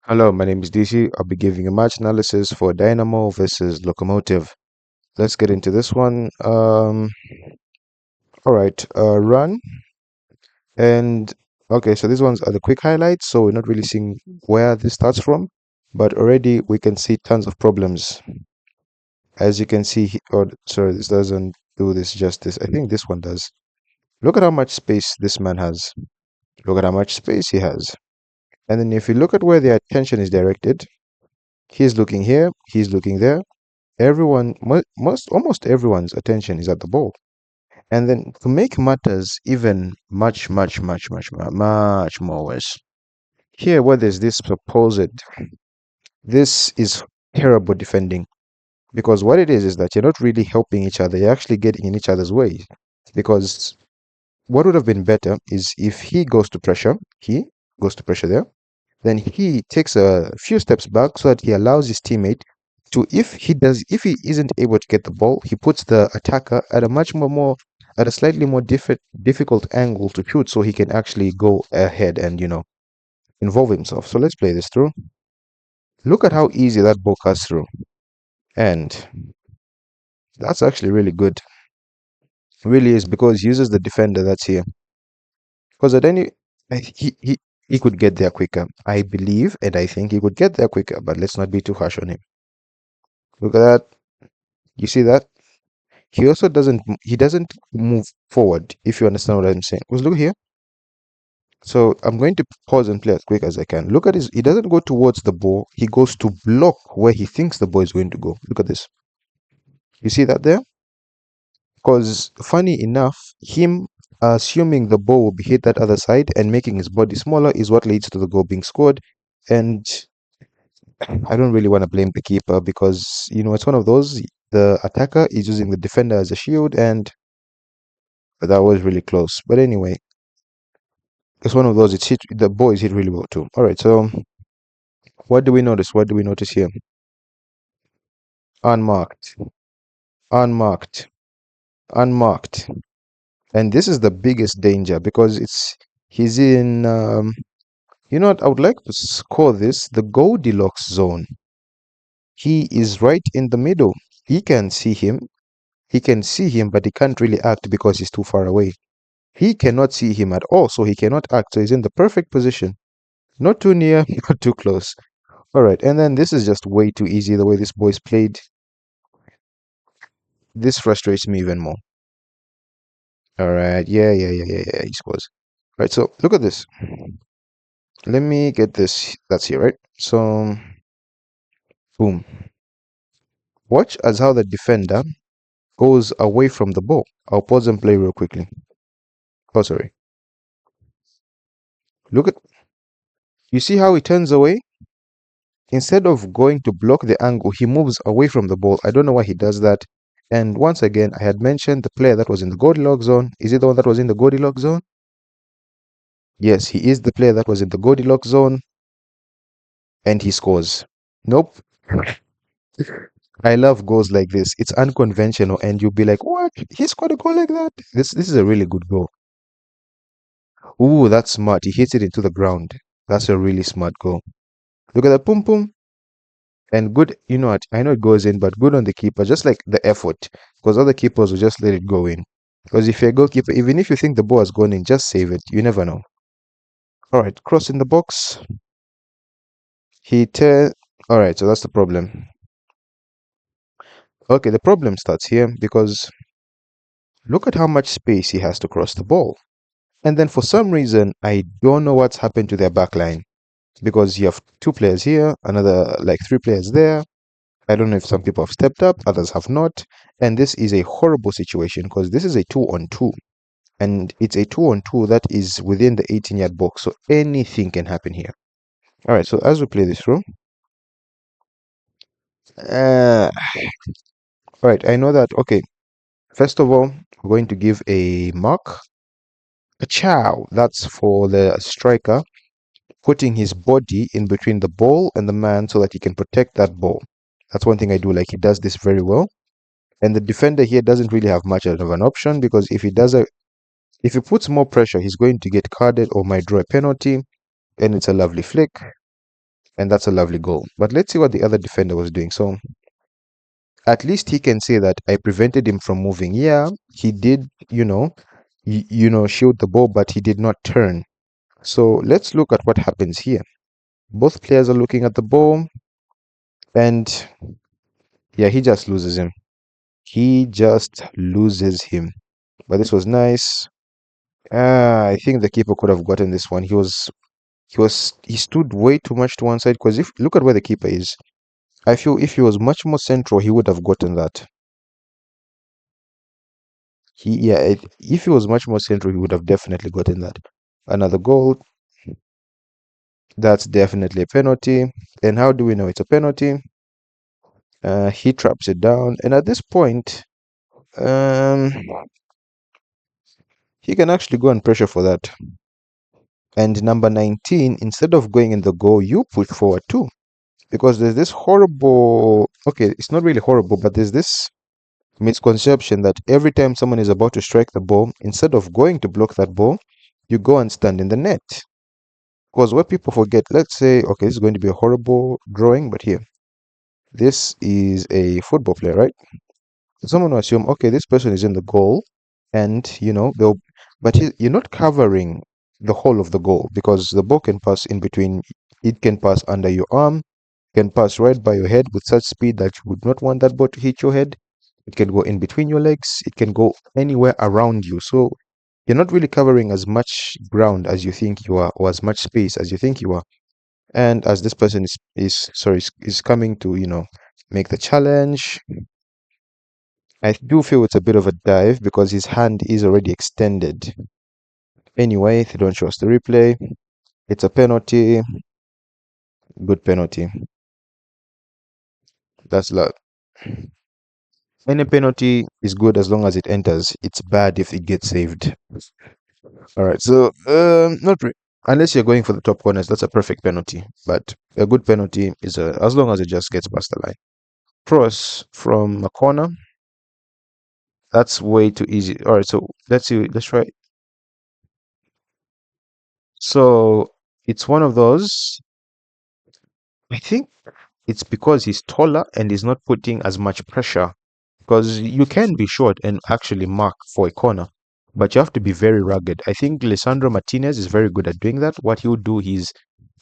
Hello, my name is DC. I'll be giving a match analysis for Dynamo versus Lokomotiv. Let's get into this one. All right, run. And okay, so these ones are the quick highlights, so we're not really seeing where this starts from, but already we can see tons of problems. As you can see, oh, sorry, this doesn't do this justice. I think this one does. Look at how much space this man has. Look at how much space he has. And then if you look at where the attention is directed, he's looking here, he's looking there. Almost everyone's attention is at the ball. And then to make matters even much more worse, here where there's this is terrible defending, because what it is that you're not really helping each other, you're actually getting in each other's way. Because what would have been better is if he goes to pressure there, then he takes a few steps back so that he allows his teammate to, if he isn't able to get the ball, he puts the attacker at a at a slightly more difficult angle to shoot, so he can actually go ahead and involve himself. So let's play this through. Look at how easy that ball cuts through, and that's actually really good. Really is, because he uses the defender that's here. Because at any he could get there quicker. I believe and I think he could get there quicker, but let's not be too harsh on him. Look at that. You see that? He doesn't move forward, if you understand what I'm saying. Because look here. So I'm going to pause and play as quick as I can. Look at his, he doesn't go towards the ball. He goes to block where he thinks the ball is going to go. Look at this. You see that there? Because funny enough, him assuming the ball will be hit that other side and making his body smaller is what leads to the goal being scored. And I don't really want to blame the keeper, because, it's one of those, the attacker is using the defender as a shield, and that was really close. But anyway, it's one of those, the ball is hit really well too. All right, so what do we notice? What do we notice here? Unmarked, unmarked, unmarked. And this is the biggest danger, because he's in, you know what, I would like to score this, the Goldilocks zone. He is right in the middle. He can see him. He can see him, but he can't really act because he's too far away. He cannot see him at all, so he cannot act. So he's in the perfect position. Not too near, not too close. All right, and then this is just way too easy, the way this boy's played. This frustrates me even more. All right, yeah, he scores. All right, so look at this. Let me get this. That's here, right? So, boom. Watch as how the defender goes away from the ball. I'll pause and play real quickly. Oh, sorry. Look at, you see how he turns away? Instead of going to block the angle, he moves away from the ball. I don't know why he does that. And once again, I had mentioned the player that was in the Goldilocks zone. Is he the one that was in the Goldilocks zone? Yes, he is the player that was in the Goldilocks zone, and he scores. Nope. I love goals like this. It's unconventional, and you'll be like, "What? He scored a goal like that?" This is a really good goal. Ooh, that's smart. He hits it into the ground. That's a really smart goal. Look at that, pum pum. And good, you know what? I know it goes in, but good on the keeper. Just like the effort, because other keepers will just let it go in. Because if you're a goalkeeper, even if you think the ball has gone in, just save it. You never know. All right, cross in the box. All right, so that's the problem. Okay, the problem starts here, because look at how much space he has to cross the ball. And then for some reason, I don't know what's happened to their back line, because you have two players here, another like three players there. I don't know if some people have stepped up, others have not. And this is a horrible situation, because this is a 2-on-2. And it's a 2-on-2 that is within the 18-yard box. So anything can happen here. All right, so as we play this through. All right, I know that. Okay, first of all, we're going to give a mark. A chow. That's for the striker putting his body in between the ball and the man so that he can protect that ball. That's one thing I do like. He does this very well. And the defender here doesn't really have much of an option, because if he puts more pressure, he's going to get carded or might draw a penalty. And it's a lovely flick. and that's a lovely goal. But let's see what the other defender was doing. So at least he can say that I prevented him from moving. Yeah, he did, shield the ball, but he did not turn. So let's look at what happens here. Both players are looking at the ball, and yeah, he just loses him. He just loses him. But this was nice. I think the keeper could have gotten this one. He stood way too much to one side, because if look at where the keeper is. I feel if he was much more central, he would have gotten that. If he was much more central, he would have definitely gotten that. Another goal. That's definitely a penalty. And how do we know it's a penalty? He traps it down, and at this point, um, he can actually go and pressure for that. And number 19, instead of going in the goal, you push forward too. Because there's this horrible, okay, it's not really horrible, but there's this misconception that every time someone is about to strike the ball, instead of going to block that ball, you go and stand in the net. Because what people forget, let's say, okay, this is going to be a horrible drawing, but here, this is a football player, right? Someone will assume, okay, this person is in the goal, and but you're not covering the whole of the goal, because the ball can pass in between. It can pass under your arm, can pass right by your head with such speed that you would not want that ball to hit your head. It can go in between your legs. It can go anywhere around you. So you're not really covering as much ground as you think you are, or as much space as you think you are. And as this person is coming to make the challenge, I do feel it's a bit of a dive because his hand is already extended. Anyway, they don't show us the replay. It's a penalty. Good penalty. That's luck. Any penalty is good as long as it enters. It's bad if it gets saved. All right, so not unless you're going for the top corners, that's a perfect penalty. But a good penalty is as long as it just gets past the line. Cross from a corner. That's way too easy. All right, so let's see. Let's try. So it's one of those. I think it's because he's taller and he's not putting as much pressure. Because you can be short and actually mark for a corner, but you have to be very rugged. I think Lisandro Martinez is very good at doing that. What he'll do is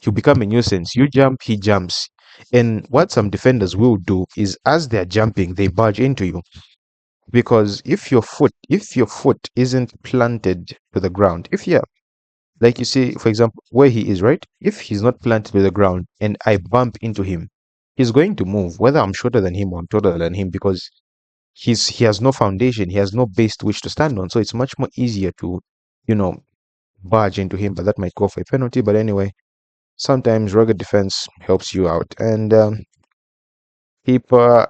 he'll become a nuisance. You jump, he jumps. And what some defenders will do is as they're jumping, they barge into you. Because if your foot isn't planted to the ground, if you like you see, for example, where he is, right? If he's not planted to the ground and I bump into him, he's going to move, whether I'm shorter than him or I'm taller than him, because he has no foundation, he has no base to which to stand on. So it's much more easier to, you know, barge into him, but that might go for a penalty. But anyway, sometimes rugged defense helps you out. And keeper,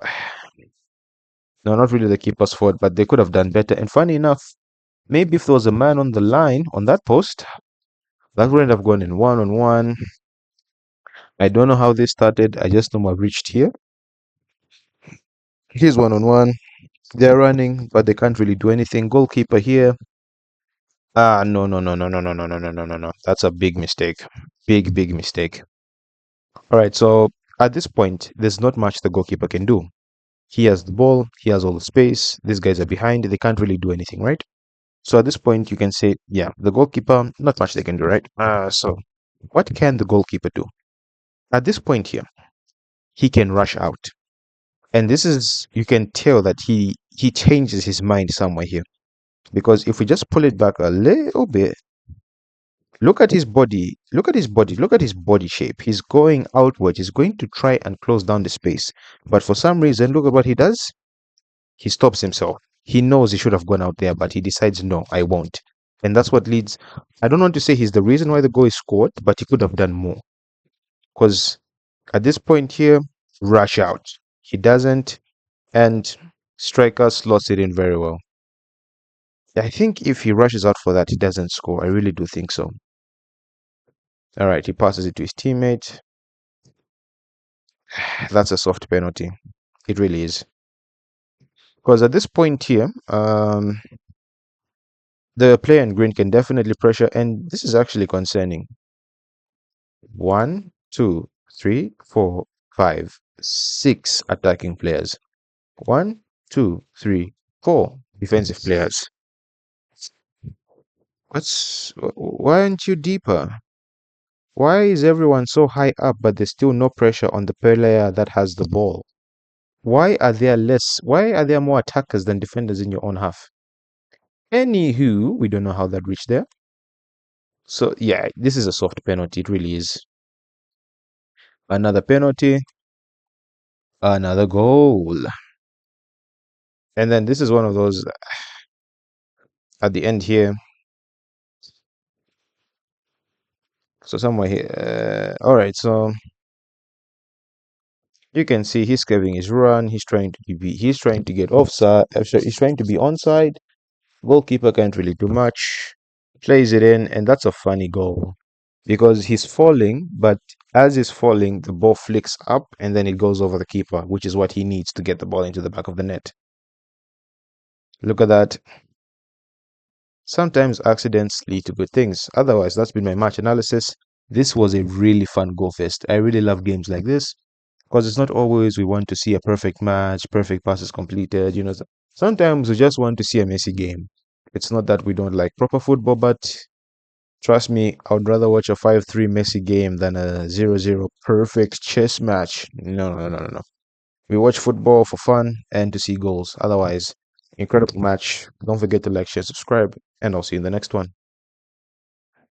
no, not really the keeper's fault, but they could have done better. And funny enough, maybe if there was a man on the line on that post, that wouldn't have gone in 1-on-1. I don't know how this started. I just know I've reached here. Here's 1-on-1. They're running, but they can't really do anything. Goalkeeper here. Ah, no, no, no, no, no, no, no, no, no, no, no, no. That's a big mistake. Big, big mistake. All right, so at this point, there's not much the goalkeeper can do. He has the ball, he has all the space. These guys are behind, they can't really do anything, right? So at this point, you can say, yeah, the goalkeeper, not much they can do, right? So what can the goalkeeper do? At this point here, he can rush out. And this is, you can tell that he changes his mind somewhere here. Because if we just pull it back a little bit, look at his body. Look at his body. Look at his body shape. He's going outward. He's going to try and close down the space. But for some reason, look at what he does. He stops himself. He knows he should have gone out there, but he decides, no, I won't. And that's what leads. I don't want to say he's the reason why the goal is scored, but he could have done more. Because at this point here, rush out. He doesn't. And striker slots it in very well. I think if he rushes out for that, he doesn't score. I really do think so. All right, he passes it to his teammate. That's a soft penalty. It really is. Because at this point here, the player in green can definitely pressure, and this is actually concerning. 1, 2, three, four, five, six attacking players. One, two, three, four defensive players. Why aren't you deeper? Why is everyone so high up, but there's still no pressure on the player that has the ball? Why are there more attackers than defenders in your own half? Anywho, we don't know how that reached there. So yeah, this is a soft penalty. It really is. Another penalty, another goal. And then this is one of those at the end here. So somewhere here. All right, so you can see he's curving his run. He's trying to get offside. He's trying to be onside. Goalkeeper can't really do much. Plays it in, and that's a funny goal because he's falling, but as he's falling, the ball flicks up and then it goes over the keeper, which is what he needs to get the ball into the back of the net. Look at that. Sometimes accidents lead to good things. Otherwise, that's been my match analysis. This was a really fun goal fest. I really love games like this because it's not always we want to see a perfect match, perfect passes completed. Sometimes we just want to see a messy game. It's not that we don't like proper football, but trust me, I would rather watch a 5-3 messy game than a 0-0 perfect chess match. No, no, no, no, no. We watch football for fun and to see goals. Otherwise, incredible match. Don't forget to like, share, subscribe, and I'll see you in the next one.